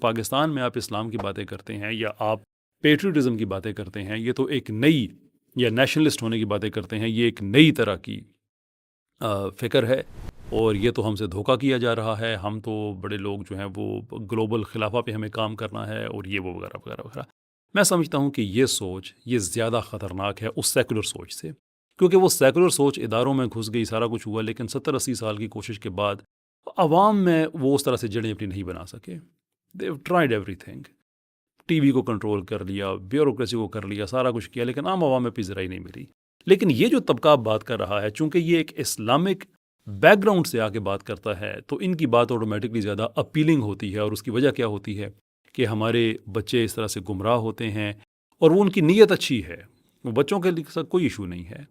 پاکستان میں آپ اسلام کی باتیں کرتے ہیں یا آپ پیٹریٹزم کی باتیں کرتے ہیں، یہ تو ایک نئی، یا نیشنلسٹ ہونے کی باتیں کرتے ہیں، یہ ایک نئی طرح کی فکر ہے، اور یہ تو ہم سے دھوکہ کیا جا رہا ہے. ہم تو بڑے لوگ جو ہیں وہ گلوبل خلافہ پہ ہمیں کام کرنا ہے، اور یہ وہ وغیرہ وغیرہ وغیرہ. میں سمجھتا ہوں کہ یہ سوچ یہ زیادہ خطرناک ہے اس سیکولر سوچ سے، کیونکہ وہ سیکولر سوچ اداروں میں گھس گئی، سارا کچھ ہوا، لیکن 70-80 سال کی کوشش کے بعد عوام میں وہ اس طرح سے جڑیں اپنی نہیں بنا سکے. They've tried everything. T V کو کنٹرول کر لیا، بیوروکریسی کو کر لیا، سارا کچھ کیا، لیکن عام عوام میں بھی ذرا ہی نہیں ملی. لیکن یہ جو طبقہ بات کر رہا ہے، چونکہ یہ ایک اسلامک بیک گراؤنڈ سے آ کے بات کرتا ہے، تو ان کی بات آٹومیٹکلی زیادہ اپیلنگ ہوتی ہے. اور اس کی وجہ کیا ہوتی ہے کہ ہمارے بچے اس طرح سے گمراہ ہوتے ہیں، اور وہ ان کی نیت اچھی ہے، وہ بچوں کے لیے کوئی ایشو نہیں ہے،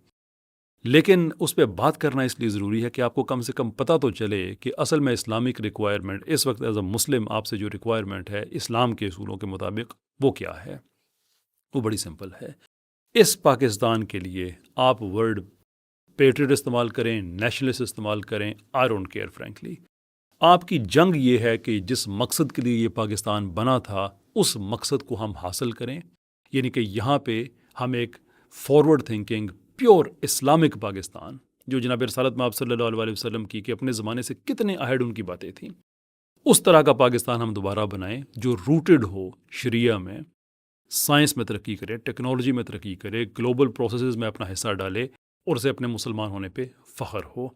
لیکن اس پہ بات کرنا اس لیے ضروری ہے کہ آپ کو کم سے کم پتہ تو چلے کہ اصل میں اسلامک ریکوائرمنٹ اس وقت ایز اے مسلم آپ سے جو ریکوائرمنٹ ہے اسلام کے اصولوں کے مطابق وہ کیا ہے. وہ بڑی سمپل ہے. اس پاکستان کے لیے آپ ورڈ پیٹریٹ استعمال کریں، نیشنلسٹ استعمال کریں، آئی ڈونٹ کیئر فرینکلی. آپ کی جنگ یہ ہے کہ جس مقصد کے لیے یہ پاکستان بنا تھا اس مقصد کو ہم حاصل کریں، یعنی کہ یہاں پہ ہم ایک forward thinking pure Islamic Pakistan, جو جناب رسالت میں آپ صلی اللہ علیہ وسلم کی کہ اپنے زمانے سے کتنے اہڈ ان کی باتیں تھیں، اس طرح کا پاکستان ہم دوبارہ بنائیں جو روٹڈ ہو شریعہ میں، سائنس میں ترقی کرے، ٹیکنالوجی میں ترقی کرے، گلوبل پروسیسز میں اپنا حصہ ڈالے، اور اسے اپنے مسلمان ہونے پہ فخر ہو.